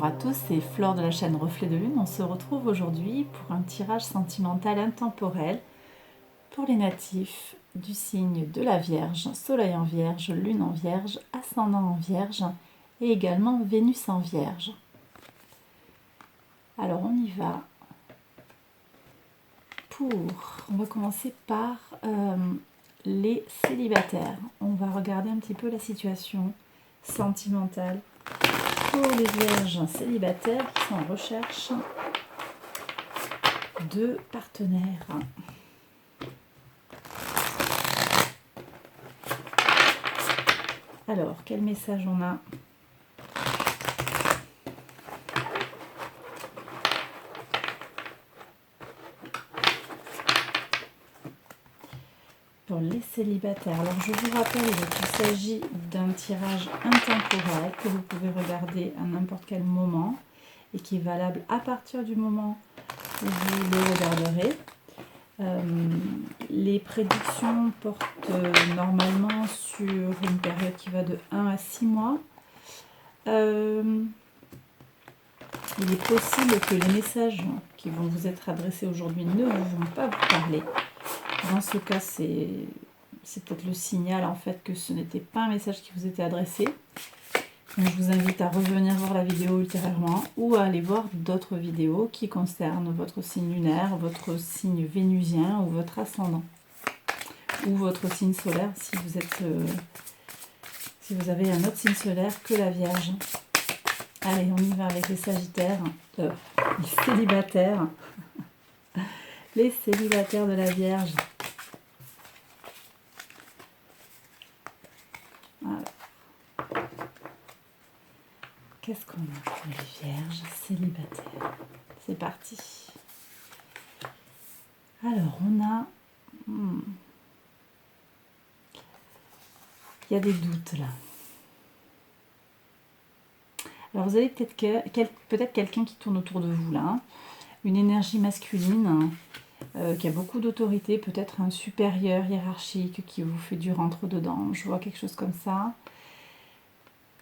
Bonjour à tous, c'est Flore de la chaîne Reflet de Lune. On se retrouve aujourd'hui pour un tirage sentimental intemporel pour les natifs du signe de la Vierge, Soleil en Vierge, Lune en Vierge, Ascendant en Vierge et également Vénus en Vierge. Alors on y va. On va commencer par les célibataires. On va regarder un petit peu la situation sentimentale pour les vierges célibataires qui sont en recherche de partenaires. Alors, quel message on a? Pour les célibataires, alors je vous rappelle qu'il s'agit d'un tirage intemporel que vous pouvez regarder à n'importe quel moment et qui est valable à partir du moment où vous le regarderez. Les prédictions portent normalement sur une période qui va de 1 à 6 mois. Il est possible que les messages qui vont vous être adressés aujourd'hui ne vont pas vous parler. Dans ce cas, c'est peut-être le signal en fait que ce n'était pas un message qui vous était adressé. Donc, je vous invite à revenir voir la vidéo ultérieurement ou à aller voir d'autres vidéos qui concernent votre signe lunaire, votre signe vénusien ou votre ascendant. Ou votre signe solaire si vous avez un autre signe solaire que la Vierge. Allez, on y va avec les sagittaires, les célibataires. Les célibataires de la Vierge. Alors. Qu'est-ce qu'on a pour les vierges célibataires? C'est parti. Alors, on a... Il y a des doutes là. Alors, vous avez peut-être quelqu'un qui tourne autour de vous là. Une énergie masculine qui a beaucoup d'autorité, peut-être un supérieur hiérarchique qui vous fait du rentre-dedans. Je vois quelque chose comme ça.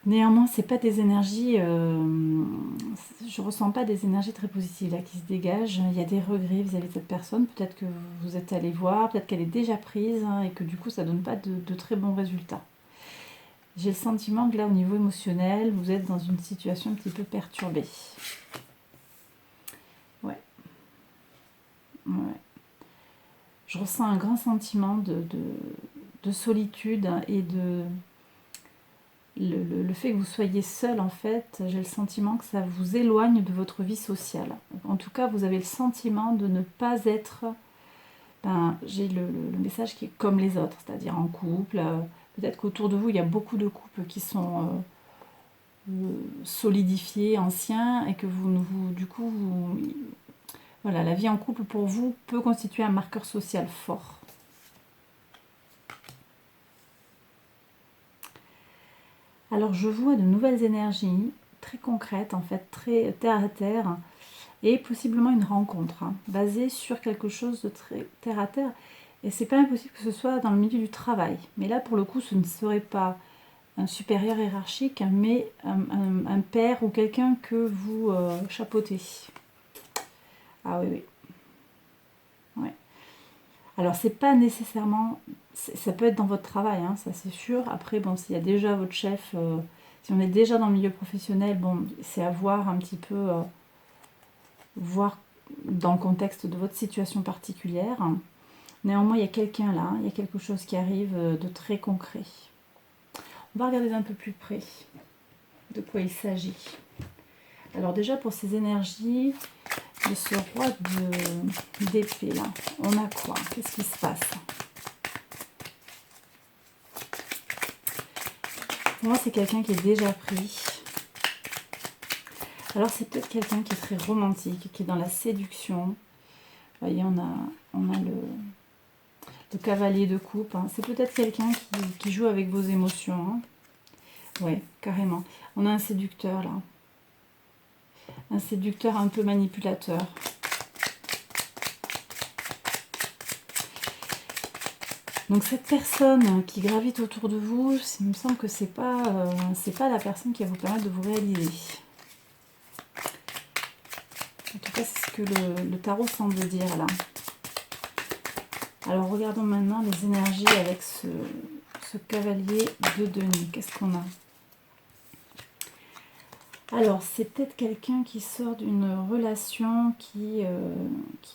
Néanmoins, c'est pas des énergies, je ressens pas des énergies très positives là qui se dégagent. Il y a des regrets vis-à-vis de cette personne. Peut-être que vous êtes allé voir, peut-être qu'elle est déjà prise et que du coup ça donne pas de très bons résultats. J'ai le sentiment que là, au niveau émotionnel, vous êtes dans une situation un petit peu perturbée. Ouais. Je ressens un grand sentiment de solitude et de... Le fait que vous soyez seul, en fait, j'ai le sentiment que ça vous éloigne de votre vie sociale. En tout cas, vous avez le sentiment de ne pas être... j'ai le message qui est comme les autres, c'est-à-dire en couple. Peut-être qu'autour de vous, il y a beaucoup de couples qui sont solidifiés, anciens, et que voilà, la vie en couple, pour vous, peut constituer un marqueur social fort. Alors je vois de nouvelles énergies, très concrètes en fait, très terre à terre, et possiblement une rencontre, basée sur quelque chose de très terre à terre. Et c'est pas impossible que ce soit dans le milieu du travail. Mais là pour le coup ce ne serait pas un supérieur hiérarchique, mais un père ou quelqu'un que vous chapeautez. Ah oui, oui. Ouais. Alors c'est pas nécessairement... Ça peut être dans votre travail, ça c'est sûr. Après, bon, s'il y a déjà votre chef, si on est déjà dans le milieu professionnel, bon, c'est à voir un petit peu, voir dans le contexte de votre situation particulière. Néanmoins, il y a quelqu'un là, il y a quelque chose qui arrive de très concret. On va regarder d'un peu plus près de quoi il s'agit. Alors déjà, pour ces énergies de ce roi d'épée là, on a quoi? Qu'est-ce qui se passe? Pour moi, c'est quelqu'un qui est déjà pris. Alors, c'est peut-être quelqu'un qui est très romantique, qui est dans la séduction. Vous voyez, on a le cavalier de coupe. C'est peut-être quelqu'un qui joue avec vos émotions. Oui, carrément. On a un séducteur, là. Un séducteur un peu manipulateur. Donc cette personne qui gravite autour de vous, il me semble que c'est pas la personne qui va vous permettre de vous réaliser. que le tarot semble dire là. Alors regardons maintenant les énergies avec ce cavalier de denier. Qu'est-ce qu'on a? Alors c'est peut-être quelqu'un qui sort d'une relation qui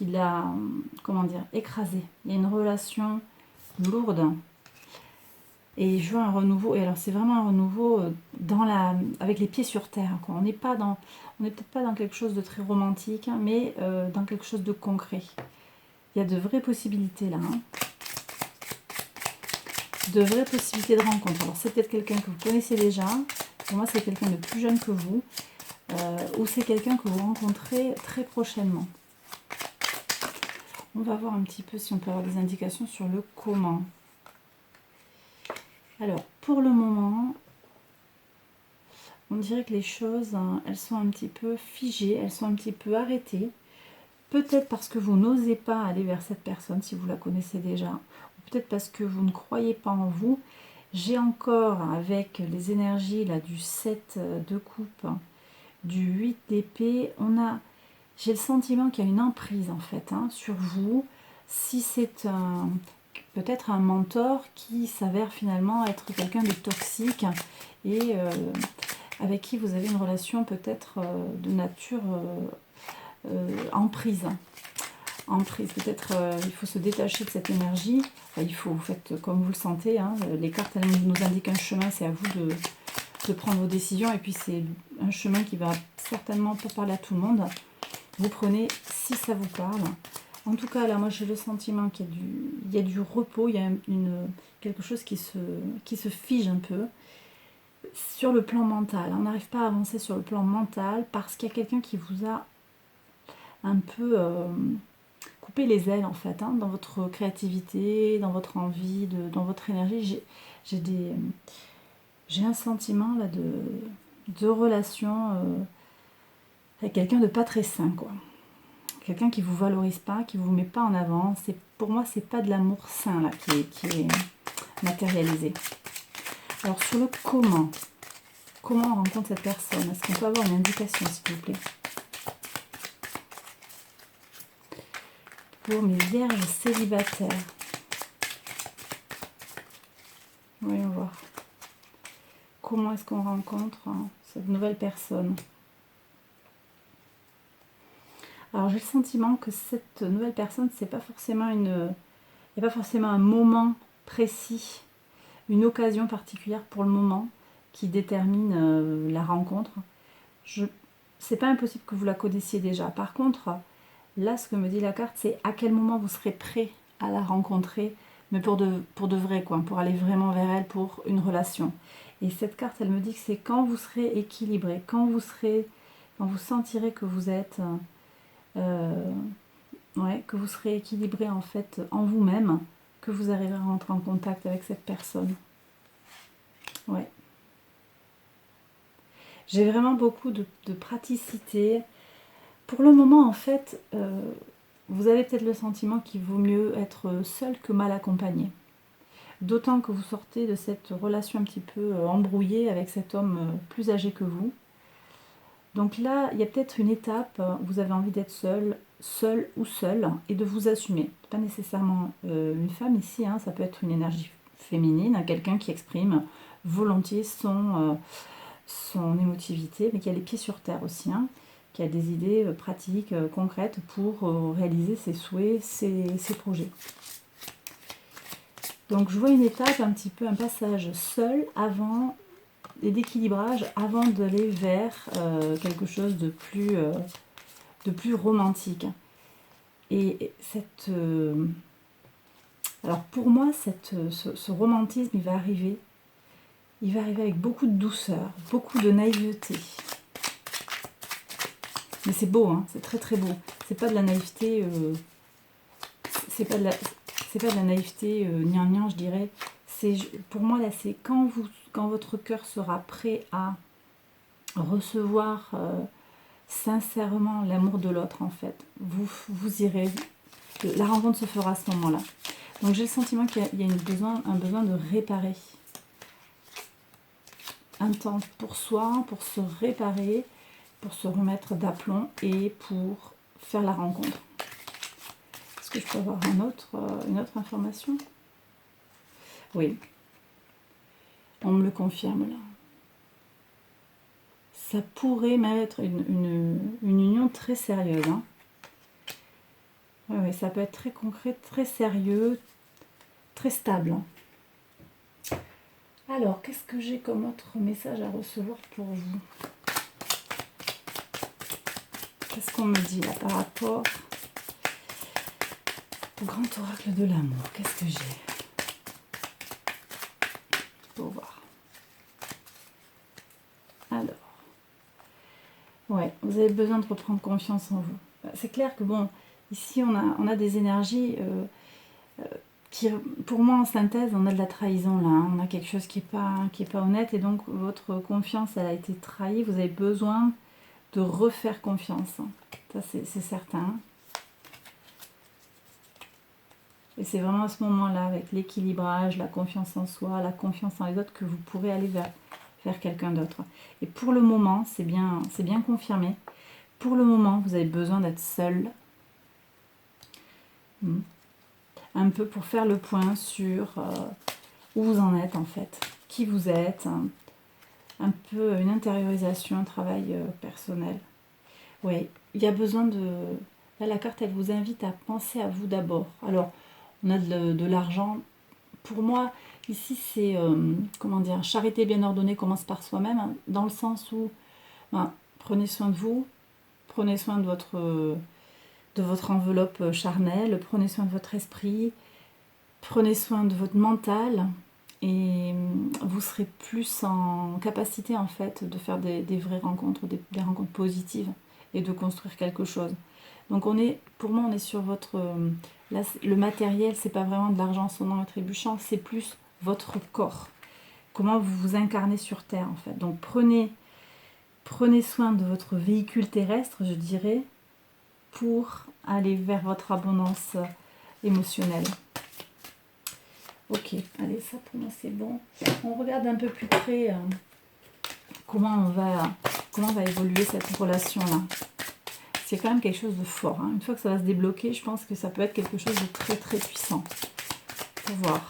l'a, comment dire, écrasé. Il y a une relation lourde. Et je vois un renouveau. Et alors c'est vraiment un renouveau avec les pieds sur terre, quoi. On n'est peut-être pas dans quelque chose de très romantique, hein, mais dans quelque chose de concret. Il y a de vraies possibilités là. Hein. De vraies possibilités de rencontre. Alors c'est peut-être quelqu'un que vous connaissez déjà. Pour moi c'est quelqu'un de plus jeune que vous. Ou c'est quelqu'un que vous rencontrez très prochainement. On va voir un petit peu si on peut avoir des indications sur le comment. Alors, pour le moment, on dirait que les choses, hein, elles sont un petit peu figées, elles sont un petit peu arrêtées. Peut-être parce que vous n'osez pas aller vers cette personne, si vous la connaissez déjà. Ou peut-être parce que vous ne croyez pas en vous. J'ai encore, avec les énergies là, du 7 de coupe, du 8 d'épée, j'ai le sentiment qu'il y a une emprise en fait hein, sur vous. Si c'est peut-être un mentor qui s'avère finalement être quelqu'un de toxique et avec qui vous avez une relation peut-être de nature emprise. Emprise, peut-être il faut se détacher de cette énergie. Enfin, il faut, vous faites comme vous le sentez. Hein. Les cartes elles nous indiquent un chemin, c'est à vous de prendre vos décisions. Et puis c'est un chemin qui va certainement pas parler à tout le monde. Vous prenez si ça vous parle. En tout cas, là, moi, j'ai le sentiment qu'il y a du repos, il y a quelque chose qui se fige un peu sur le plan mental. On n'arrive pas à avancer sur le plan mental parce qu'il y a quelqu'un qui vous a un peu coupé les ailes, en fait, hein, dans votre créativité, dans votre envie, dans votre énergie. J'ai un sentiment là de relation avec quelqu'un de pas très sain, quoi. Quelqu'un qui vous valorise pas, qui vous met pas en avant. Pour moi, c'est pas de l'amour sain là qui est matérialisé. Alors sur le comment on rencontre cette personne? Est-ce qu'on peut avoir une indication, s'il vous plaît? Pour mes vierges célibataires. Voyons voir. Comment est-ce qu'on rencontre cette nouvelle personne? Alors j'ai le sentiment que cette nouvelle personne, c'est pas forcément il n'y a pas forcément un moment précis, une occasion particulière pour le moment qui détermine la rencontre. C'est pas impossible que vous la connaissiez déjà. Par contre, là ce que me dit la carte, c'est à quel moment vous serez prêt à la rencontrer, mais pour de vrai, quoi, pour aller vraiment vers elle, pour une relation. Et cette carte, elle me dit que c'est quand vous serez équilibré, quand vous sentirez que vous êtes que vous serez équilibré en fait en vous-même, que vous arriverez à rentrer en contact avec cette personne. Ouais. J'ai vraiment beaucoup de praticité. Pour le moment, en fait, vous avez peut-être le sentiment qu'il vaut mieux être seul que mal accompagné. D'autant que vous sortez de cette relation un petit peu embrouillée avec cet homme plus âgé que vous. Donc là, il y a peut-être une étape, vous avez envie d'être seul ou seul, et de vous assumer. Pas nécessairement une femme ici, hein, ça peut être une énergie féminine, hein, quelqu'un qui exprime volontiers son émotivité, mais qui a les pieds sur terre aussi, hein, qui a des idées pratiques, concrètes pour réaliser ses souhaits, ses projets. Donc je vois une étape, un petit peu un passage seul avant et d'équilibrage avant d'aller vers quelque chose de plus romantique. Et alors pour moi, ce romantisme, il va arriver avec beaucoup de douceur, beaucoup de naïveté. Mais c'est beau, hein, c'est très très beau. C'est pas de la naïveté, c'est pas de la naïveté gnangnan, je dirais. Pour moi là, c'est quand votre cœur sera prêt à recevoir sincèrement l'amour de l'autre, en fait. Vous irez, la rencontre se fera à ce moment-là. Donc j'ai le sentiment qu'il y a un besoin de réparer. Un temps pour soi, pour se réparer, pour se remettre d'aplomb et pour faire la rencontre. Est-ce que je peux avoir une autre information? Oui. On me le confirme là. Ça pourrait même être une union très sérieuse. Hein. Oui, ça peut être très concret, très sérieux, très stable. Alors, qu'est-ce que j'ai comme autre message à recevoir pour vous? Qu'est-ce qu'on me dit là par rapport au grand oracle de l'amour? Qu'est-ce que j'ai? Pour voir. Alors, ouais, vous avez besoin de reprendre confiance en vous. C'est clair que bon, ici on a des énergies qui, pour moi en synthèse, on a de la trahison là. Hein. On a quelque chose qui est pas honnête et donc votre confiance elle a été trahie. Vous avez besoin de refaire confiance. Hein. Ça c'est certain. Et c'est vraiment à ce moment-là, avec l'équilibrage, la confiance en soi, la confiance en les autres, que vous pourrez aller vers quelqu'un d'autre. Et pour le moment, c'est bien confirmé. Pour le moment, vous avez besoin d'être seul. Un peu pour faire le point sur où vous en êtes en fait. Qui vous êtes. Un peu une intériorisation, un travail personnel. Oui, il y a besoin de... Là, la carte, elle vous invite à penser à vous d'abord. Alors, on a de l'argent. Pour moi, ici, c'est, comment dire, charité bien ordonnée commence par soi-même, hein, dans le sens où, ben, prenez soin de vous, prenez soin de votre enveloppe charnelle, prenez soin de votre esprit, prenez soin de votre mental, et vous serez plus en capacité, en fait, de faire des vraies rencontres, des rencontres positives, et de construire quelque chose. Donc pour moi, on est sur votre... là, le matériel, c'est pas vraiment de l'argent sonnant et trébuchant, c'est plus votre corps. Comment vous vous incarnez sur Terre, en fait. Donc prenez soin de votre véhicule terrestre, je dirais, pour aller vers votre abondance émotionnelle. Ok, allez, ça pour moi c'est bon. On regarde un peu plus près comment va évoluer cette relation-là. C'est quand même quelque chose de fort. Hein. Une fois que ça va se débloquer, je pense que ça peut être quelque chose de très très puissant. Pour voir.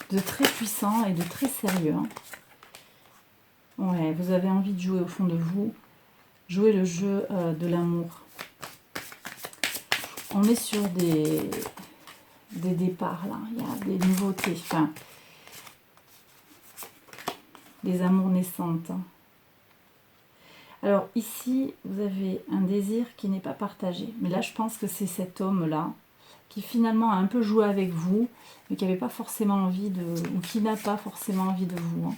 De très puissant et de très sérieux. Hein. Ouais, vous avez envie de jouer au fond de vous. Jouer le jeu de l'amour. On est sur des départs là. Il y a des nouveautés. Enfin, des amours naissantes. Hein. Alors ici, vous avez un désir qui n'est pas partagé. Mais là, je pense que c'est cet homme-là qui finalement a un peu joué avec vous, mais qui n'avait pas forcément envie de... ou qui n'a pas forcément envie de vous. Hein.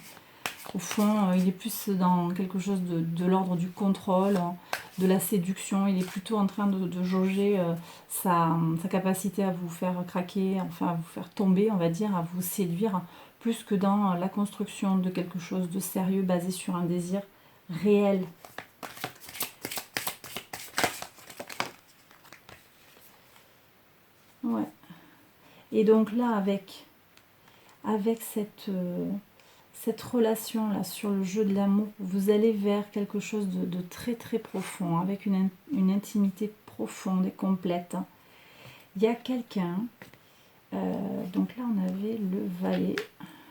Au fond, il est plus dans quelque chose de l'ordre du contrôle, de la séduction. Il est plutôt en train de jauger sa capacité à vous faire craquer, enfin à vous faire tomber, on va dire, à vous séduire, plus que dans la construction de quelque chose de sérieux basé sur un désir réel. Ouais. Et donc là, avec cette relation-là sur le jeu de l'amour, vous allez vers quelque chose de très très profond, avec une intimité profonde et complète. Il y a quelqu'un, donc là on avait le valet,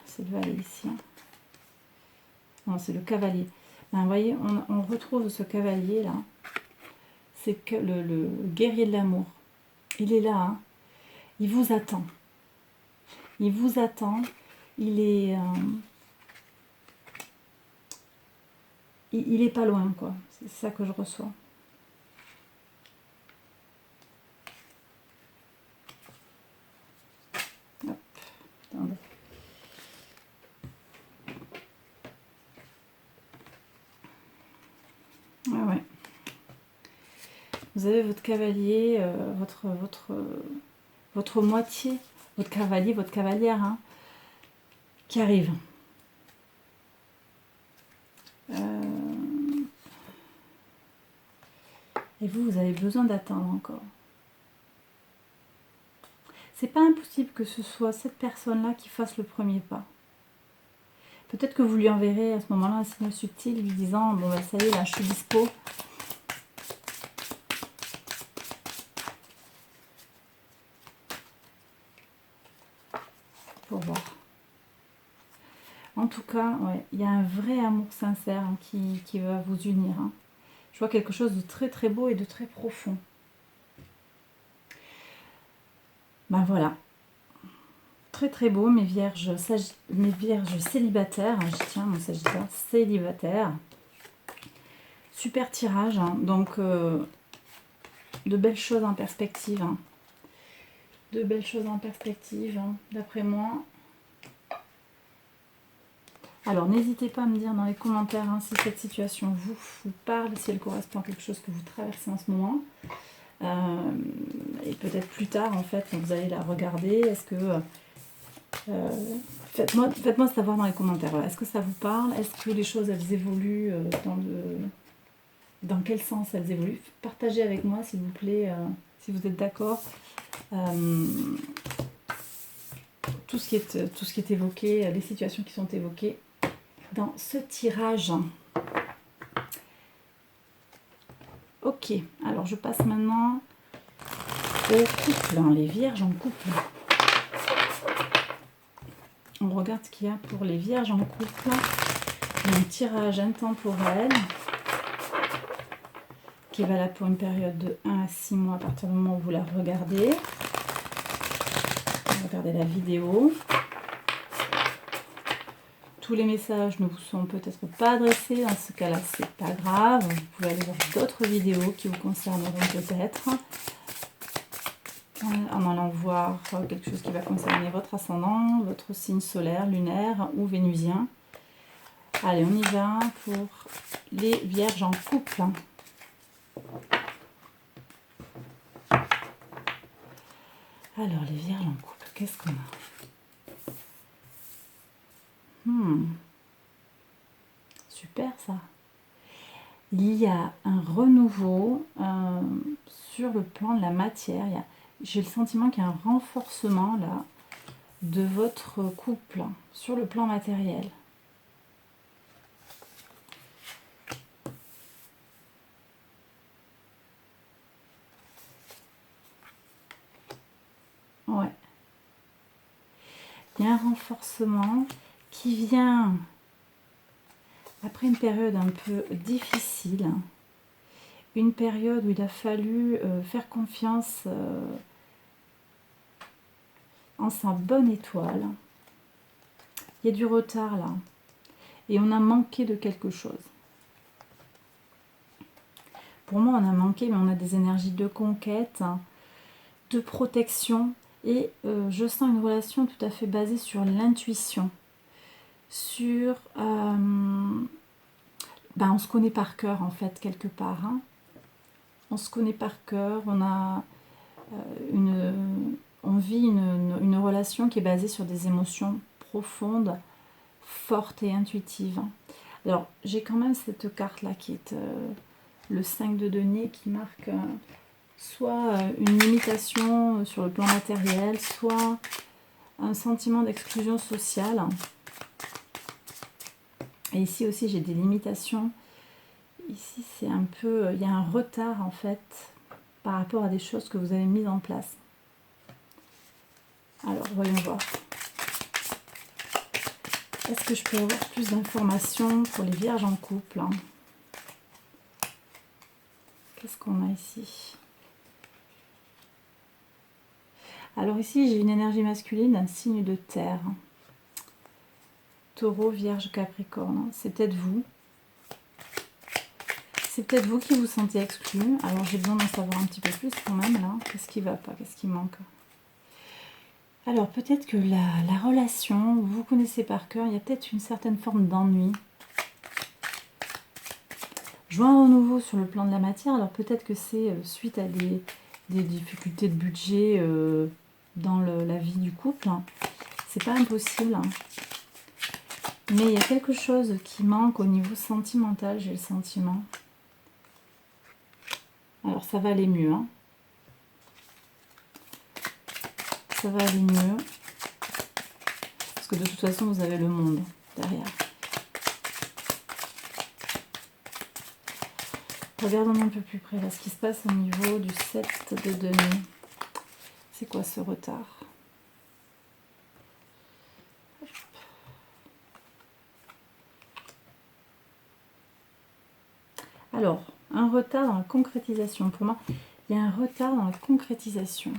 c'est le valet ici, hein. Non c'est le cavalier. Ben, vous voyez, on retrouve ce cavalier là, c'est que le guerrier de l'amour, il est là, hein. Il vous attend. Il vous attend, il est pas loin, quoi. C'est ça que je reçois. Hop, attendez. Ouais. Vous avez votre cavalier, votre moitié, votre cavalier, votre cavalière, hein, qui arrive. Et vous avez besoin d'attendre encore. C'est pas impossible que ce soit cette personne-là qui fasse le premier pas. Peut-être que vous lui enverrez à ce moment-là un signal subtil lui disant « Bon, ben, ça y est, là, je suis dispo. Pour voir. En tout cas, ouais, il y a un vrai amour sincère hein, qui va vous unir. Hein. Je vois quelque chose de très très beau et de très profond. Ben voilà. Très très beau, mes vierges célibataires. Hein, je tiens mon Sagittaire célibataire. Super tirage. Hein, donc, de belles choses en perspective. Hein. De belles choses en perspective, hein, d'après moi. Alors, n'hésitez pas à me dire dans les commentaires hein, si cette situation vous parle, si elle correspond à quelque chose que vous traversez en ce moment. Et peut-être plus tard, en fait, quand vous allez la regarder, est-ce que... faites-moi savoir dans les commentaires. Voilà. Est-ce que ça vous parle? Est-ce que les choses, elles évoluent dans quel sens elles évoluent? Partagez avec moi, s'il vous plaît, si vous êtes d'accord. Tout ce qui est évoqué, les situations qui sont évoquées dans ce tirage. Ok, alors je passe maintenant au couple, hein, les vierges en couple. On regarde ce qu'il y a pour les vierges en couple. Un tirage intemporel qui est valable pour une période de 1 à 6 mois à partir du moment où vous la regardez. Regardez la vidéo. Tous les messages ne vous sont peut-être pas adressés, dans ce cas-là, c'est pas grave. Vous pouvez aller voir d'autres vidéos qui vous concerneront peut-être. En allant voir quelque chose qui va concerner votre ascendant, votre signe solaire, lunaire ou vénusien. Allez, on y va pour les vierges en couple. Alors, les vierges en couple, qu'est-ce qu'on a? Super ça. Il y a un renouveau sur le plan de la matière. J'ai le sentiment qu'il y a un renforcement là de votre couple sur le plan matériel. Ouais. Il y a un renforcement qui vient après une période un peu difficile, une période où il a fallu faire confiance en sa bonne étoile. Il y a du retard là, et on a manqué de quelque chose. Pour moi, on a manqué, mais on a des énergies de conquête, de protection, et je sens une relation tout à fait basée sur l'intuition, sur... on se connaît par cœur, en fait, quelque part. Hein. On se connaît par cœur, on vit une relation qui est basée sur des émotions profondes, fortes et intuitives. Alors, j'ai quand même cette carte-là qui est le 5 de denier qui marque soit une limitation sur le plan matériel, soit un sentiment d'exclusion sociale. Et ici aussi, j'ai des limitations. Ici, c'est un peu... il y a un retard, en fait, par rapport à des choses que vous avez mises en place. Alors, voyons voir. Est-ce que je peux avoir plus d'informations pour les vierges en couple? Qu'est-ce qu'on a ici? Alors ici, j'ai une énergie masculine, un signe de terre. Taureau, Vierge, Capricorne. C'est peut-être vous. C'est peut-être vous qui vous sentez exclu. Alors j'ai besoin d'en savoir un petit peu plus quand même là. Qu'est-ce qui va pas? Qu'est-ce qui manque? Alors peut-être que la relation, vous connaissez par cœur, il y a peut-être une certaine forme d'ennui. Je vois un renouveau sur le plan de la matière. Alors peut-être que c'est suite à des difficultés de budget dans la vie du couple. C'est pas impossible. Mais il y a quelque chose qui manque au niveau sentimental, j'ai le sentiment. Alors ça va aller mieux. Hein. Ça va aller mieux. Parce que de toute façon, vous avez le monde derrière. Regardons un peu plus près là, ce qui se passe au niveau du 7 de denier. C'est quoi ce retard? Alors, un retard dans la concrétisation. Pour moi, il y a un retard dans la concrétisation.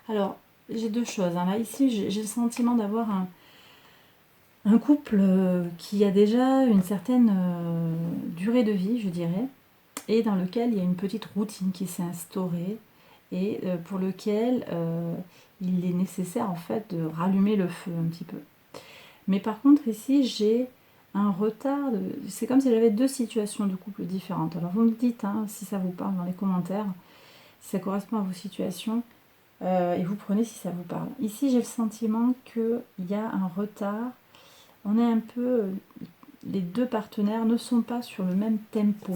Alors, j'ai deux choses. Là, ici, j'ai le sentiment d'avoir un couple qui a déjà une certaine durée de vie, je dirais, et dans lequel il y a une petite routine qui s'est instaurée et pour lequel il est nécessaire en fait de rallumer le feu un petit peu. Mais par contre ici j'ai un retard, c'est comme si j'avais deux situations de couple différentes. Alors vous me dites si ça vous parle dans les commentaires, si ça correspond à vos situations, et vous prenez si ça vous parle. Ici j'ai le sentiment qu'il y a un retard, on est un peu, les deux partenaires ne sont pas sur le même tempo.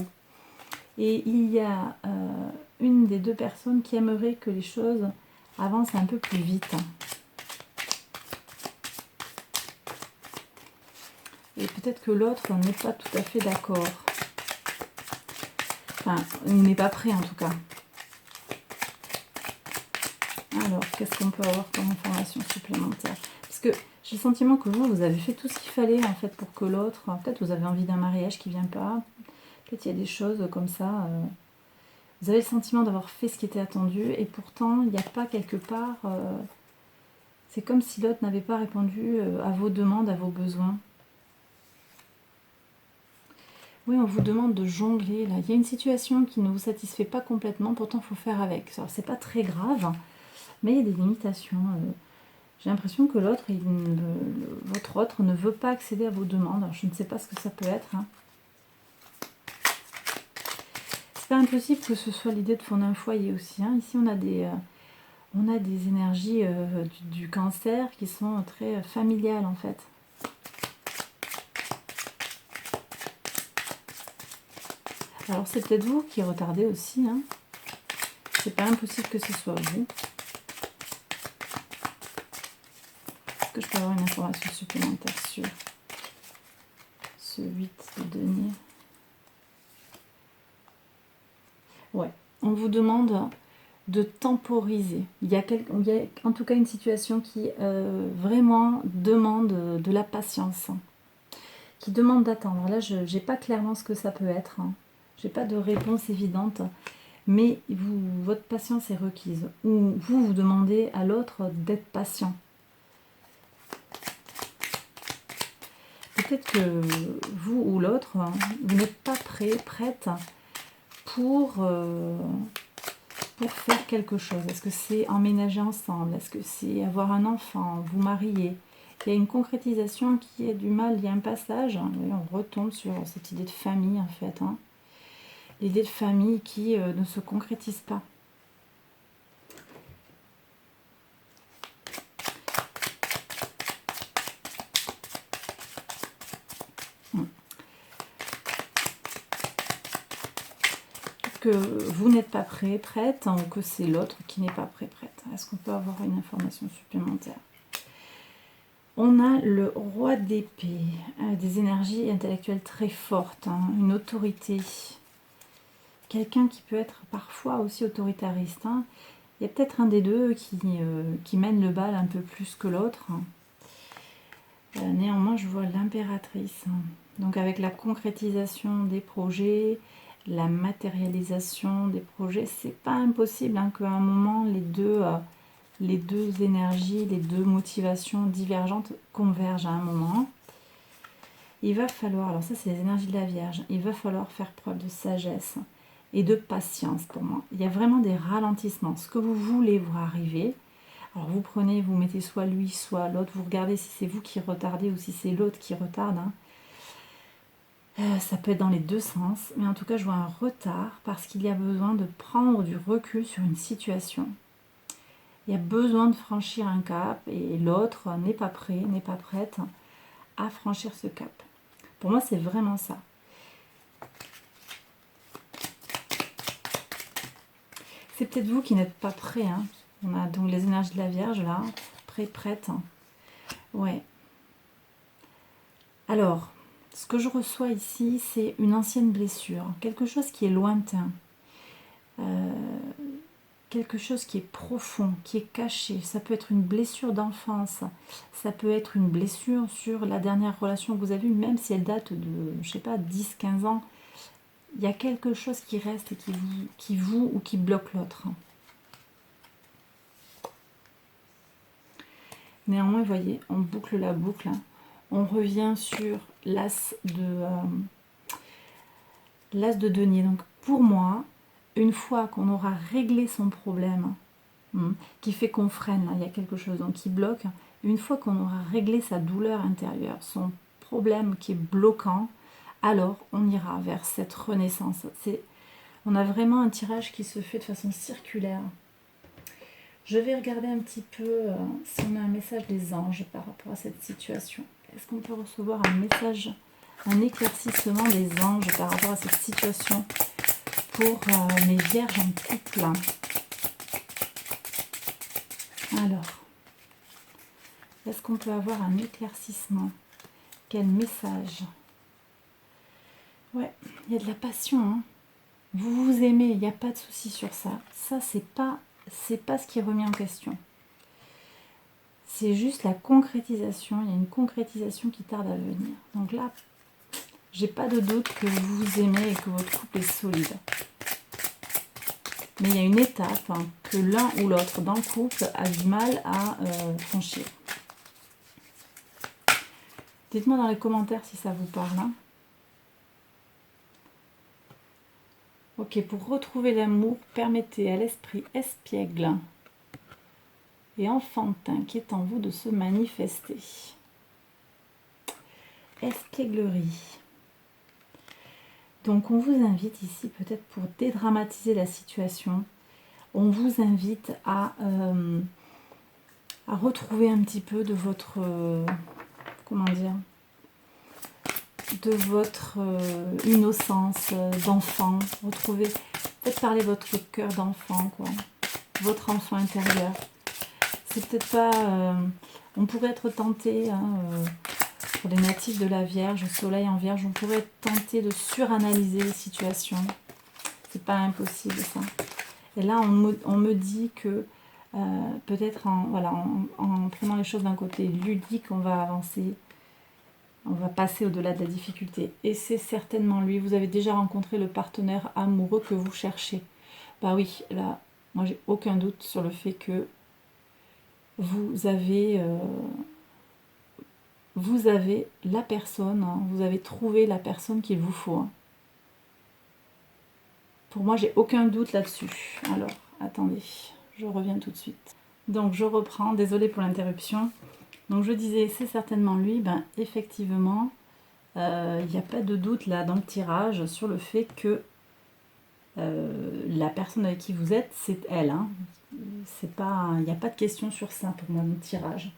Et il y a une des deux personnes qui aimerait que les choses avancent un peu plus vite. Et peut-être que l'autre n'est pas tout à fait d'accord. Enfin, il n'est pas prêt en tout cas. Alors, qu'est-ce qu'on peut avoir comme information supplémentaire? Parce que j'ai le sentiment que vous avez fait tout ce qu'il fallait en fait pour que l'autre... Peut-être vous avez envie d'un mariage qui ne vient pas. Peut-être il y a des choses comme ça... Vous avez le sentiment d'avoir fait ce qui était attendu et pourtant il n'y a pas quelque part... c'est comme si l'autre n'avait pas répondu à vos demandes, à vos besoins. Oui, on vous demande de jongler là. Il y a une situation qui ne vous satisfait pas complètement, pourtant il faut faire avec. Alors c'est pas très grave, mais il y a des limitations. J'ai l'impression que l'autre, votre autre ne veut pas accéder à vos demandes. Alors, je ne sais pas ce que ça peut être. C'est pas impossible que ce soit l'idée de fonder un foyer aussi. Ici, on a des énergies du cancer qui sont très familiales en fait. Alors c'est peut-être vous qui retardez aussi. C'est pas impossible que ce soit vous. Est-ce que je peux avoir une information supplémentaire sur ce 8 de denier? Ouais, on vous demande de temporiser. Il y a en tout cas une situation qui vraiment demande de la patience, qui demande d'attendre. Là, je n'ai pas clairement ce que ça peut être. J'ai pas de réponse évidente, mais votre patience est requise. Ou vous demandez à l'autre d'être patient. Peut-être que vous ou l'autre, vous n'êtes pas prête pour faire quelque chose. Est-ce que c'est emménager ensemble? Est-ce que c'est avoir un enfant, vous marier? Il y a une concrétisation qui a du mal, il y a un passage. Oui, on retombe sur cette idée de famille en fait. L'idée de famille qui ne se concrétise pas. Que vous n'êtes pas prête, ou que c'est l'autre qui n'est pas prête. Est-ce qu'on peut avoir une information supplémentaire? On a le roi d'épée, des énergies intellectuelles très fortes, une autorité. Quelqu'un qui peut être parfois aussi autoritariste. Il y a peut-être un des deux qui mène le bal un peu plus que l'autre. Néanmoins, je vois l'impératrice. Donc avec la concrétisation des projets, la matérialisation des projets, c'est pas impossible qu'à un moment, les deux énergies, les deux motivations divergentes convergent à un moment. Il va falloir, alors ça c'est les énergies de la Vierge, il va falloir faire preuve de sagesse et de patience pour moi. Il y a vraiment des ralentissements. Ce que vous voulez voir arriver, alors vous prenez, vous mettez soit lui, soit l'autre, vous regardez si c'est vous qui retardez ou si c'est l'autre qui retarde. Ça peut être dans les deux sens, mais en tout cas je vois un retard parce qu'il y a besoin de prendre du recul sur une situation. Il y a besoin de franchir un cap et l'autre n'est pas prêt, n'est pas prête à franchir ce cap. Pour moi c'est vraiment ça. C'est peut-être vous qui n'êtes pas prêt. On a donc les énergies de la Vierge là, prête. Ouais. Alors, ce que je reçois ici, c'est une ancienne blessure, quelque chose qui est lointain, quelque chose qui est profond, qui est caché. Ça peut être une blessure d'enfance, ça peut être une blessure sur la dernière relation que vous avez eue, même si elle date de, je sais pas, 10-15 ans. il y a quelque chose qui reste et qui vous ou qui bloque l'autre. Néanmoins, vous voyez, on boucle la boucle. On revient sur l'as de denier. Donc pour moi, une fois qu'on aura réglé son problème, qui fait qu'on freine, là, il y a quelque chose donc, qui bloque, une fois qu'on aura réglé sa douleur intérieure, son problème qui est bloquant, alors on ira vers cette renaissance. On a vraiment un tirage qui se fait de façon circulaire. Je vais regarder un petit peu si on a un message des anges par rapport à cette situation. Est-ce qu'on peut recevoir un message, un éclaircissement des anges par rapport à cette situation pour mes vierges en couple? Alors, est-ce qu'on peut avoir un éclaircissement? Quel message? Ouais, il y a de la passion, hein. Vous vous aimez, il n'y a pas de souci sur ça. Ça, c'est pas ce qui est remis en question. C'est juste la concrétisation. Il y a une concrétisation qui tarde à venir. Donc là, j'ai pas de doute que vous vous aimez et que votre couple est solide. Mais il y a une étape que l'un ou l'autre dans le couple a du mal à franchir. Dites-moi dans les commentaires si ça vous parle. Hein. Ok, pour retrouver l'amour, permettez à l'esprit espiègle et enfantin qui est en vous de se manifester. Espièglerie. Donc on vous invite ici, peut-être pour dédramatiser la situation, on vous invite à retrouver un petit peu de votre, comment dire, de votre innocence d'enfant. Retrouver, peut-être parler votre cœur d'enfant, quoi, votre enfant intérieur. C'est peut-être pas, on pourrait être tenté, pour les natifs de la Vierge, Soleil en Vierge, on pourrait être tenté de suranalyser les situations. C'est pas impossible ça. Et là, on me dit que peut-être en prenant les choses d'un côté ludique, on va avancer, on va passer au-delà de la difficulté. Et c'est certainement lui. Vous avez déjà rencontré le partenaire amoureux que vous cherchez. Bah oui, là, moi j'ai aucun doute sur le fait que vous avez la personne, hein, vous avez trouvé la personne qu'il vous faut. Hein. Pour moi, j'ai aucun doute là-dessus. Alors, attendez, je reviens tout de suite. Donc, je reprends, désolée pour l'interruption. Donc, je disais, c'est certainement lui. Ben, effectivement, il n'y a pas de doute là dans le tirage sur le fait que la personne avec qui vous êtes, c'est elle. Hein. C'est pas, il n'y a pas de question sur ça pour moi dans le tirage.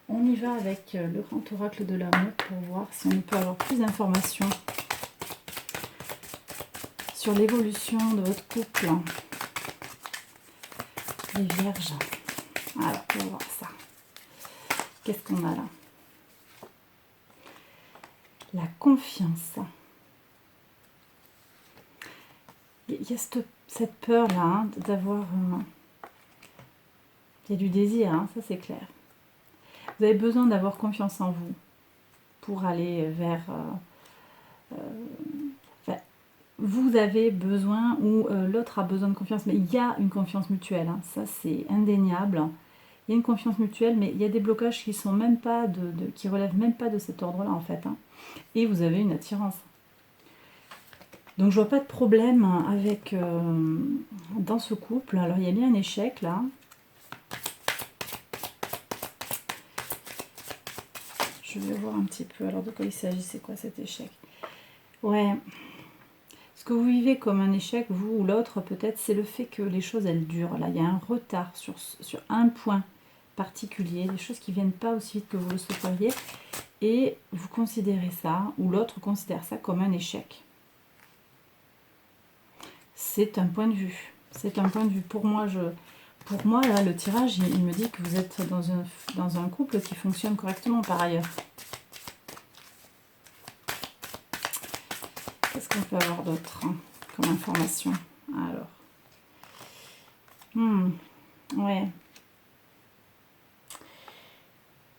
On y va avec le grand oracle de l'amour pour voir si on peut avoir plus d'informations sur l'évolution de votre couple. Les vierges. Alors, on va voir ça. Qu'est-ce qu'on a là? La confiance. Il y a cette peur-là hein, d'avoir... il y a du désir, hein, ça c'est clair. Vous avez besoin d'avoir confiance en vous pour aller vers... vous avez besoin ou l'autre a besoin de confiance, mais il y a une confiance mutuelle, hein, ça c'est indéniable. Il y a une confiance mutuelle, mais il y a des blocages qui sont même pas qui relèvent même pas de cet ordre-là en fait. Hein. Et vous avez une attirance. Donc je vois pas de problème avec dans ce couple. Alors il y a bien un échec là. Je vais voir un petit peu alors de quoi il s'agit, c'est quoi cet échec. Ouais. Ce que vous vivez comme un échec, vous ou l'autre, peut-être, c'est le fait que les choses, elles durent. Là, il y a un retard sur un point particulier, des choses qui ne viennent pas aussi vite que vous le souhaiteriez. Et vous considérez ça, ou l'autre considère ça comme un échec. C'est un point de vue. C'est un point de vue. Pour moi, là, le tirage, il me dit que vous êtes dans un couple qui fonctionne correctement par ailleurs. Qu'est-ce qu'on peut avoir d'autre hein, comme information? Alors. Ouais.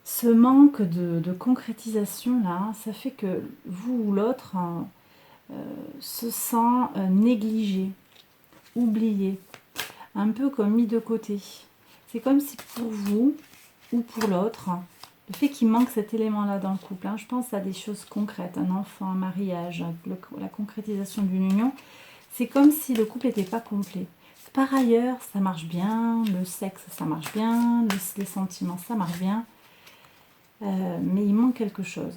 Ce manque de concrétisation, là, ça fait que vous ou l'autre, se sent négligé, oublié, un peu comme mis de côté. C'est comme si pour vous ou pour l'autre, le fait qu'il manque cet élément-là dans le couple, je pense à des choses concrètes, un enfant, un mariage, la concrétisation d'une union, c'est comme si le couple n'était pas complet. Par ailleurs, ça marche bien, le sexe, ça marche bien, les sentiments, ça marche bien, mais il manque quelque chose.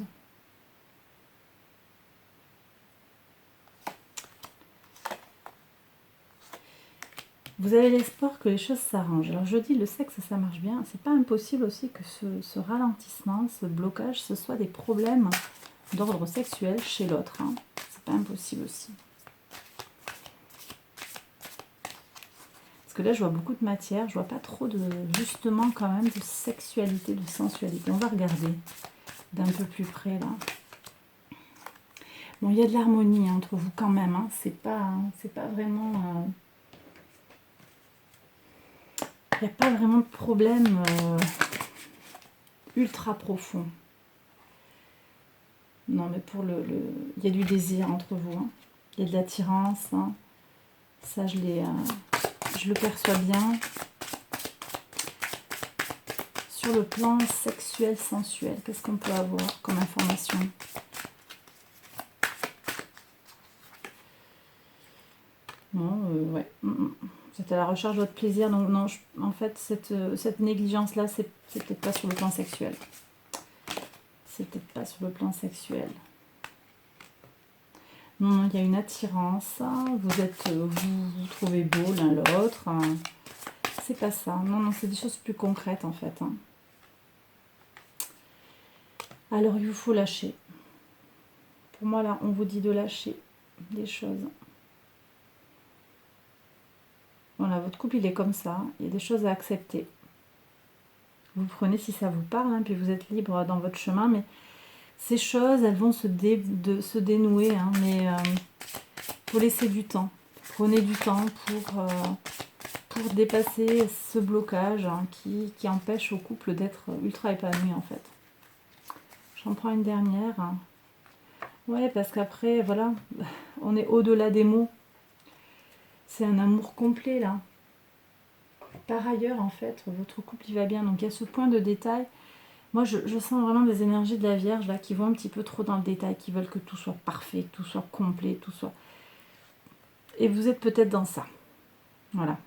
Vous avez l'espoir que les choses s'arrangent. Alors je dis, le sexe, ça marche bien. C'est pas impossible aussi que ce ralentissement, ce blocage, ce soit des problèmes d'ordre sexuel chez l'autre. C'est pas impossible aussi. Parce que là, je vois beaucoup de matière. Je vois pas trop de, justement, quand même, de sexualité, de sensualité. On va regarder d'un peu plus près, là. Bon, il y a de l'harmonie entre vous quand même. C'est pas vraiment... Il n'y a pas vraiment de problème ultra profond. Non, mais pour il y a du désir entre vous. Il y a de l'attirance. Ça, je le perçois bien. Sur le plan sexuel, sensuel, qu'est-ce qu'on peut avoir comme information? Non, ouais. Vous êtes à la recherche de votre plaisir. Donc non, en fait, cette négligence-là, c'est peut-être pas sur le plan sexuel. C'est peut-être pas sur le plan sexuel. Non, il y a une attirance. Vous trouvez beau l'un l'autre. C'est pas ça. Non, c'est des choses plus concrètes en fait. Alors, il vous faut lâcher. Pour moi, là, on vous dit de lâcher des choses. Voilà, votre couple, il est comme ça. Il y a des choses à accepter. Vous prenez si ça vous parle, puis vous êtes libre dans votre chemin. Mais ces choses, elles vont se dénouer. Mais faut laisser du temps. Prenez du temps pour dépasser ce blocage qui empêche au couple d'être ultra épanoui, en fait. J'en prends une dernière. Ouais, parce qu'après, voilà, on est au-delà des mots. C'est un amour complet, là. Par ailleurs, en fait, votre couple, il va bien. Donc, il y a ce point de détail. Moi, je sens vraiment des énergies de la Vierge, là, qui vont un petit peu trop dans le détail, qui veulent que tout soit parfait, que tout soit complet, tout soit... Et vous êtes peut-être dans ça. Voilà.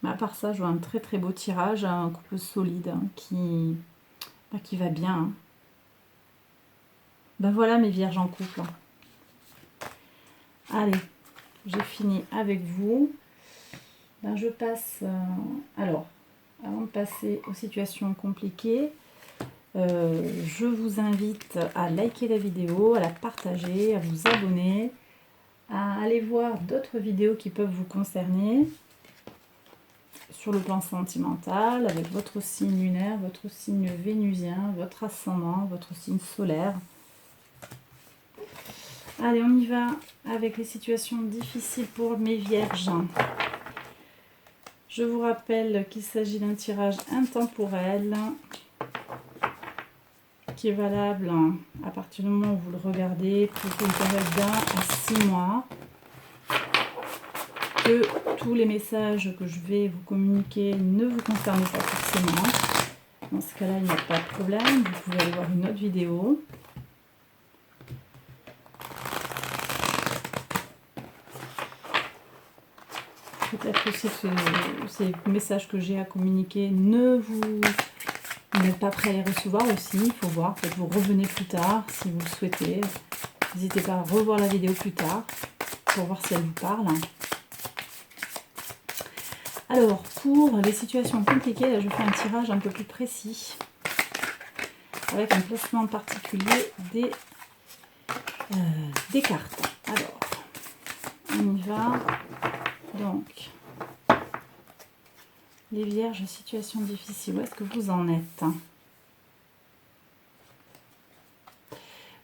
Mais à part ça, je vois un très très beau tirage, un couple solide, qui va bien. Ben voilà mes Vierges en couple. Allez, j'ai fini avec vous. Ben je passe... alors, avant de passer aux situations compliquées, je vous invite à liker la vidéo, à la partager, à vous abonner, à aller voir d'autres vidéos qui peuvent vous concerner sur le plan sentimental, avec votre signe lunaire, votre signe vénusien, votre ascendant, votre signe solaire. Allez, on y va avec les situations difficiles pour mes Vierges. Je vous rappelle qu'il s'agit d'un tirage intemporel qui est valable à partir du moment où vous le regardez pour une période d'1 à 6 mois. Que tous les messages que je vais vous communiquer ne vous concernent pas forcément. Dans ce cas-là, il n'y a pas de problème. Vous pouvez aller voir une autre vidéo. Peut-être aussi que ces messages que j'ai à communiquer vous n'êtes pas prêt à les recevoir aussi. Il faut voir. Peut-être vous revenez plus tard si vous le souhaitez. N'hésitez pas à revoir la vidéo plus tard pour voir si elle vous parle. Alors, pour les situations compliquées, là, je fais un tirage un peu plus précis, avec un placement particulier des cartes. Alors, on y va. Donc, les Vierges, situation difficile, où est-ce que vous en êtes?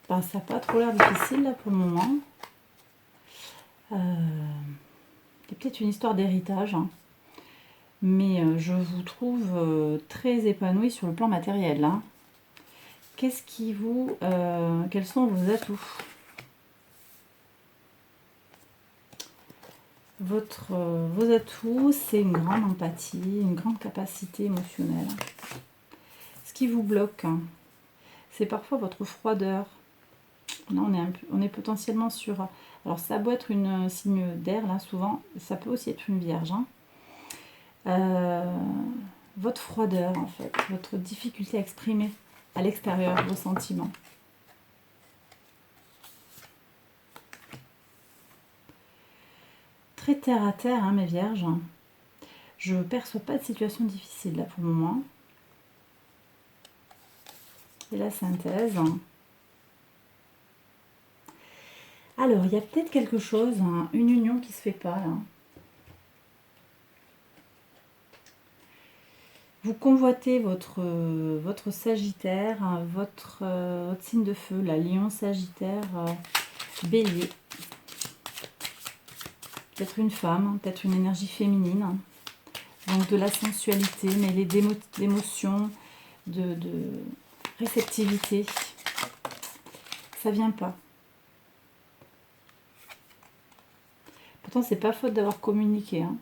Ben, ça n'a pas trop l'air difficile, là, pour le moment. Il y a peut-être une histoire d'héritage, mais je vous trouve très épanoui sur le plan matériel, là. Qu'est-ce qui vous... quels sont vos atouts? Vos atouts, c'est une grande empathie, une grande capacité émotionnelle. Ce qui vous bloque, c'est parfois votre froideur. Là, on est potentiellement sur... Alors, ça doit être une signe d'air, là, souvent. Ça peut aussi être une vierge. Votre froideur, en fait. Votre difficulté à exprimer à l'extérieur vos sentiments. Très terre à terre, hein, mes vierges. Je ne perçois pas de situation difficile, là, pour le moment. Et la synthèse... Alors, il y a peut-être quelque chose, hein, une union qui se fait pas, là. Vous convoitez votre Sagittaire, hein, votre signe de feu, la Lion, Sagittaire, Bélier. Peut-être une femme, hein, peut-être une énergie féminine. Hein. Donc de la sensualité, mêlée d'émotions, de réceptivité. Ça vient pas. Pourtant, c'est pas faute d'avoir communiqué. Hein.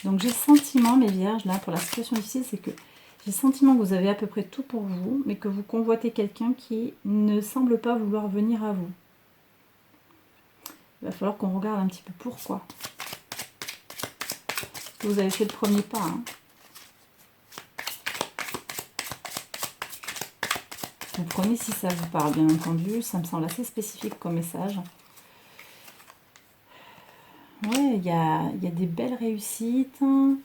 Donc j'ai le sentiment, mes vierges, là, pour la situation difficile, c'est que j'ai le sentiment que vous avez à peu près tout pour vous, mais que vous convoitez quelqu'un qui ne semble pas vouloir venir à vous. Il va falloir qu'on regarde un petit peu pourquoi. Vous avez fait le premier pas. Hein. Vous prenez si ça vous parle, bien entendu. Ça me semble assez spécifique comme message. Ouais, il y a des belles réussites. Il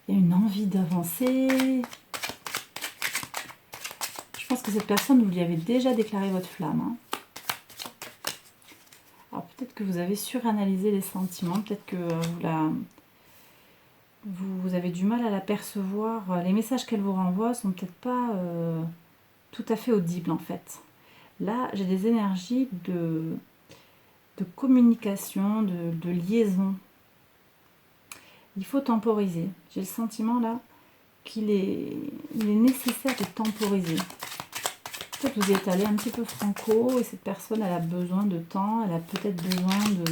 y a une envie d'avancer. Je pense que cette personne, vous lui avez déjà déclaré votre flamme. Hein. Alors peut-être que vous avez suranalysé les sentiments. Peut-être que vous avez du mal à la percevoir. Les messages qu'elle vous renvoie sont peut-être pas tout à fait audibles en fait. Là, j'ai des énergies de communication, de liaison. Il faut temporiser. J'ai le sentiment là qu'il est nécessaire de temporiser. Peut-être que vous y êtes allé un petit peu franco et cette personne, elle a besoin de temps, elle a peut-être besoin de...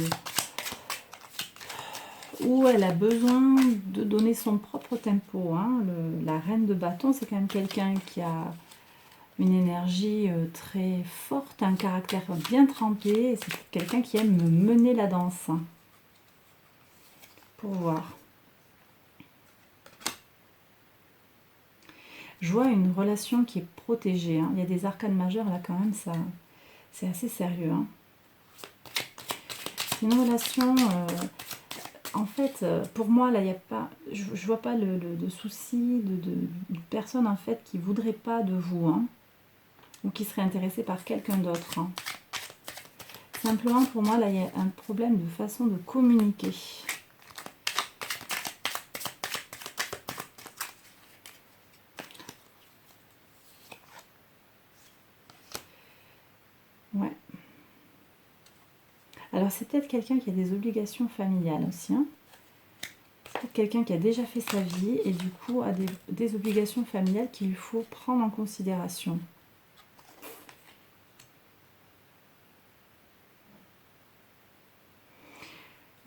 Ou elle a besoin de donner son propre tempo. Hein. La reine de bâton, c'est quand même quelqu'un qui a une énergie très forte, un caractère bien trempé. C'est quelqu'un qui aime mener la danse. Hein. Pour voir. Je vois une relation qui est protégée. Hein. Il y a des arcanes majeures là quand même, ça, c'est assez sérieux. Hein. C'est une relation... en fait, pour moi, là, il n'y a pas... Je vois pas de souci de personne en fait qui ne voudrait pas de vous. Hein. Ou qui serait intéressé par quelqu'un d'autre. Hein. Simplement, pour moi, là, il y a un problème de façon de communiquer. Ouais. Alors, c'est peut-être quelqu'un qui a des obligations familiales aussi. Hein. C'est peut-être quelqu'un qui a déjà fait sa vie et du coup a des obligations familiales qu'il faut prendre en considération.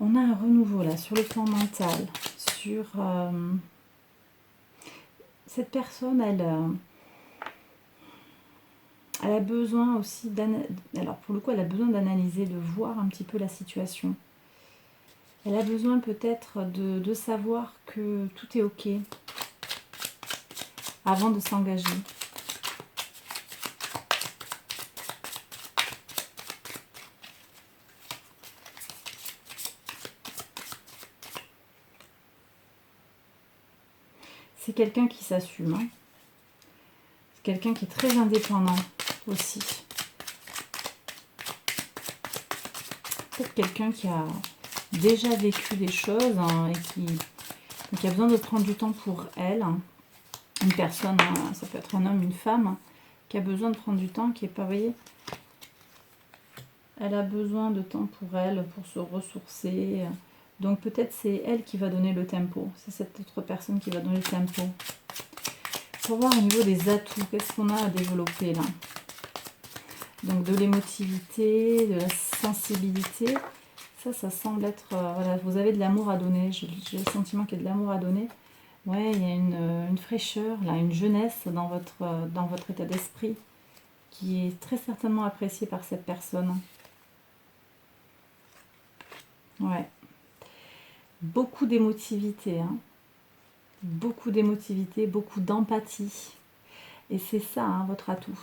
On a un renouveau là sur le plan mental, sur cette personne, elle a besoin aussi alors pour le coup elle a besoin d'analyser, de voir un petit peu la situation. Elle a besoin peut-être de savoir que tout est ok avant de s'engager. C'est quelqu'un qui s'assume. Hein. C'est quelqu'un qui est très indépendant aussi. Peut-être quelqu'un qui a déjà vécu des choses hein, et qui a besoin de prendre du temps pour elle. Hein. Une personne, hein, ça peut être un homme, une femme, hein, qui a besoin de prendre du temps, qui n'est pas, vous voyez, elle a besoin de temps pour elle, pour se ressourcer. Donc peut-être c'est elle qui va donner le tempo. C'est cette autre personne qui va donner le tempo. Pour voir au niveau des atouts, qu'est-ce qu'on a à développer là? Donc de l'émotivité, de la sensibilité. Ça semble être... voilà, vous avez de l'amour à donner. J'ai le sentiment qu'il y a de l'amour à donner. Ouais, il y a une fraîcheur, là, une jeunesse dans votre état d'esprit qui est très certainement appréciée par cette personne. Ouais. Beaucoup d'émotivité, hein. Beaucoup d'émotivité, beaucoup d'empathie. Et c'est ça, hein, votre atout.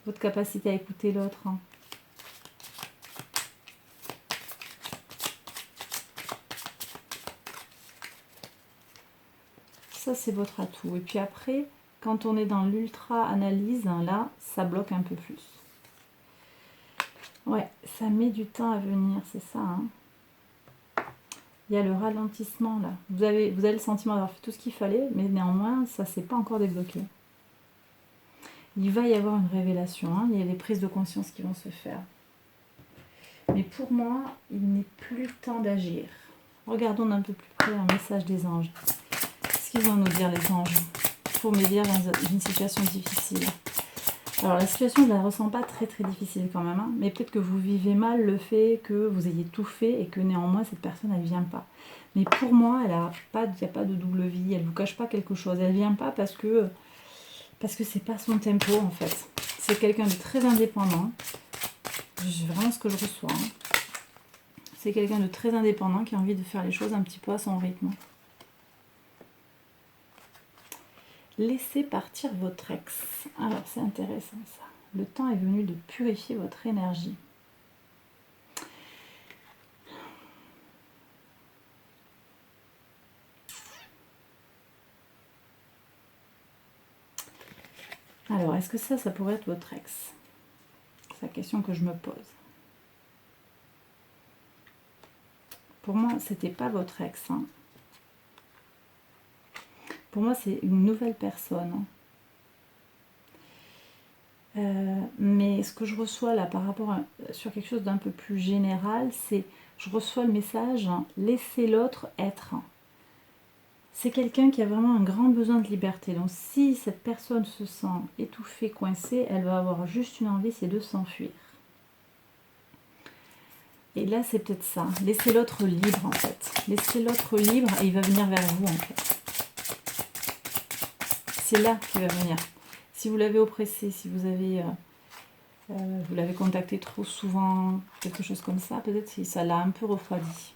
Votre capacité à écouter l'autre. Hein. Ça, c'est votre atout. Et puis après, quand on est dans l'ultra-analyse, hein, là, ça bloque un peu plus. Ouais, ça met du temps à venir, c'est ça. Hein. Il y a le ralentissement, là. Vous avez le sentiment d'avoir fait tout ce qu'il fallait, mais néanmoins, ça ne s'est pas encore débloqué. Il va y avoir une révélation, hein. Il y a des prises de conscience qui vont se faire. Mais pour moi, il n'est plus temps d'agir. Regardons d'un peu plus près un message des anges. Qu'est-ce qu'ils vont nous dire, les anges, pour m'aider dans une situation difficile? Alors, la situation, je ne la ressens pas très très difficile quand même, hein, mais peut-être que vous vivez mal le fait que vous ayez tout fait et que néanmoins, cette personne, elle ne vient pas. Mais pour moi, il n'y a pas de double vie, elle ne vous cache pas quelque chose. Elle ne vient pas parce que c'est pas son tempo, en fait. C'est quelqu'un de très indépendant. C'est vraiment ce que je reçois. Hein. C'est quelqu'un de très indépendant qui a envie de faire les choses un petit peu à son rythme. Laissez partir votre ex. Alors, c'est intéressant ça. Le temps est venu de purifier votre énergie. Alors, est-ce que ça pourrait être votre ex? C'est la question que je me pose. Pour moi, c'était pas votre ex. Hein. Pour moi, c'est une nouvelle personne. Mais ce que je reçois là par rapport sur quelque chose d'un peu plus général, c'est je reçois le message laissez l'autre être. C'est quelqu'un qui a vraiment un grand besoin de liberté. Donc si cette personne se sent étouffée, coincée, elle va avoir juste une envie, c'est de s'enfuir. Et là, c'est peut-être ça. Laissez l'autre libre en fait. Laissez l'autre libre et il va venir vers vous en fait. C'est là qu'il va venir. Si vous l'avez oppressé, si vous avez vous l'avez contacté trop souvent, quelque chose comme ça, peut-être si ça l'a un peu refroidi.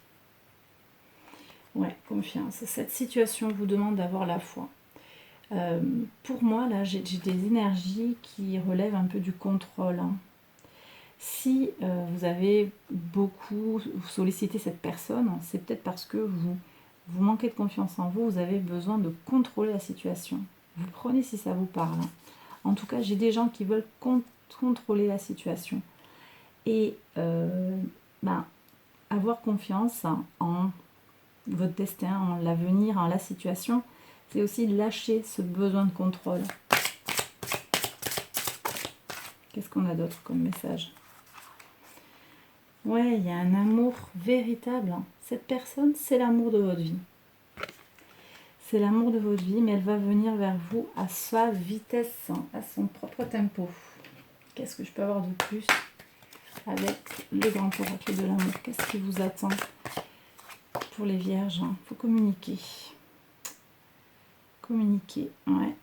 Ouais, confiance. Cette situation vous demande d'avoir la foi. Pour moi, là, j'ai des énergies qui relèvent un peu du contrôle. Hein. Si vous avez beaucoup sollicité cette personne, c'est peut-être parce que vous manquez de confiance en vous, vous avez besoin de contrôler la situation. Vous prenez si ça vous parle. En tout cas, j'ai des gens qui veulent contrôler la situation. Et avoir confiance en votre destin, en l'avenir, en la situation, c'est aussi lâcher ce besoin de contrôle. Qu'est-ce qu'on a d'autre comme message? Ouais, il y a un amour véritable. Cette personne, c'est l'amour de votre vie. C'est l'amour de votre vie, mais elle va venir vers vous à sa vitesse, à son propre tempo. Qu'est-ce que je peux avoir de plus avec le grand oracle de l'amour? Qu'est-ce qui vous attend pour les vierges? Il faut communiquer. Communiquer, ouais.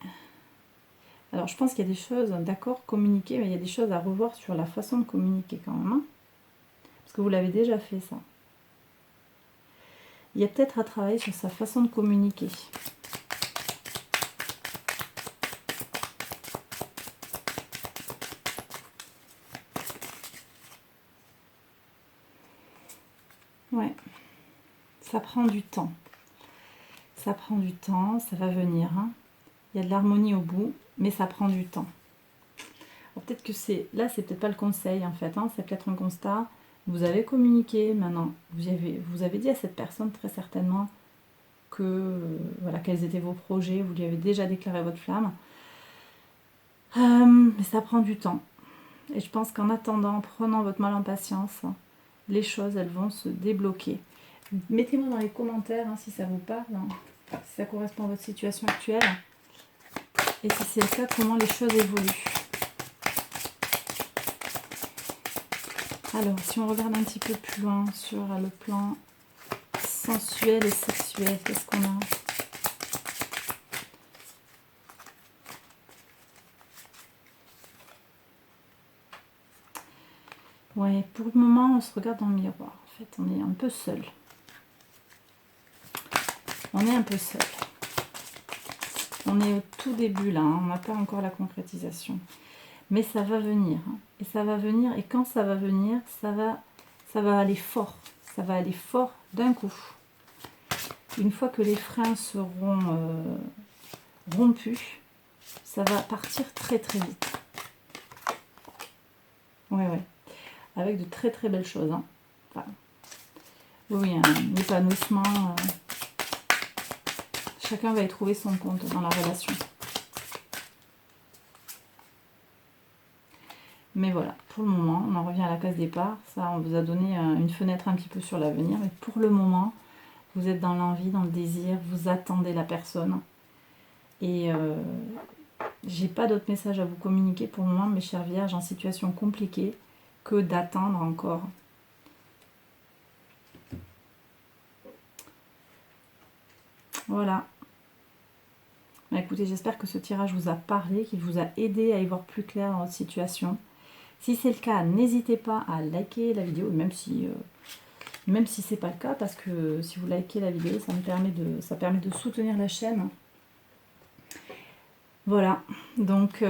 Alors, je pense qu'il y a des choses, d'accord, communiquer, mais il y a des choses à revoir sur la façon de communiquer quand même. Hein, parce que vous l'avez déjà fait, ça. Il y a peut-être à travailler sur sa façon de communiquer. Ouais. Ça prend du temps. Ça prend du temps, ça va venir. Hein. Il y a de l'harmonie au bout, mais ça prend du temps. Peut-être que c'est... Là, c'est peut-être pas le conseil, en fait. Hein, c'est peut-être un constat. Vous avez communiqué, maintenant. Vous avez dit à cette personne, très certainement, que... voilà, quels étaient vos projets. Vous lui avez déjà déclaré votre flamme. Mais ça prend du temps. Et je pense qu'en attendant, en prenant votre mal en patience, les choses, elles vont se débloquer. Mettez-moi dans les commentaires hein, si ça vous parle, hein, si ça correspond à votre situation actuelle. et si c'est le cas, comment les choses évoluent. Alors, si on regarde un petit peu plus loin sur le plan sensuel et sexuel, qu'est-ce qu'on a? Ouais, pour le moment, on se regarde dans le miroir. En fait, on est un peu seul. On est un peu seul. On est au tout début là, hein. On n'a pas encore la concrétisation. Mais ça va venir. Hein. Et ça va venir. Et quand ça va venir, ça va aller fort. Ça va aller fort d'un coup. Une fois que les freins seront rompus, ça va partir très très vite. Ouais, ouais. Avec de très très belles choses. Hein. Enfin, oui, un épanouissement. Chacun va y trouver son compte dans la relation. Mais voilà, pour le moment, on en revient à la case départ. Ça, on vous a donné une fenêtre un petit peu sur l'avenir. Mais pour le moment, vous êtes dans l'envie, dans le désir, vous attendez la personne. Et j'ai pas d'autre message à vous communiquer pour le moment, mes chères vierges, en situation compliquée, que d'attendre encore. Voilà. Bah, écoutez, j'espère que ce tirage vous a parlé, qu'il vous a aidé à y voir plus clair dans votre situation. Si c'est le cas, n'hésitez pas à liker la vidéo, même si c'est pas le cas, parce que si vous likez la vidéo, ça permet de soutenir la chaîne. Voilà, donc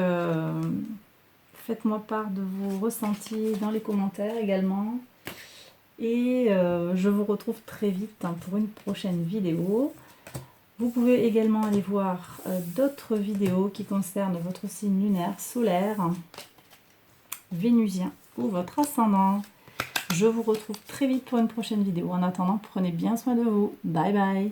faites-moi part de vos ressentis dans les commentaires également. Et je vous retrouve très vite pour une prochaine vidéo. Vous pouvez également aller voir d'autres vidéos qui concernent votre signe lunaire, solaire, vénusien ou votre ascendant. Je vous retrouve très vite pour une prochaine vidéo. En attendant, prenez bien soin de vous. Bye bye.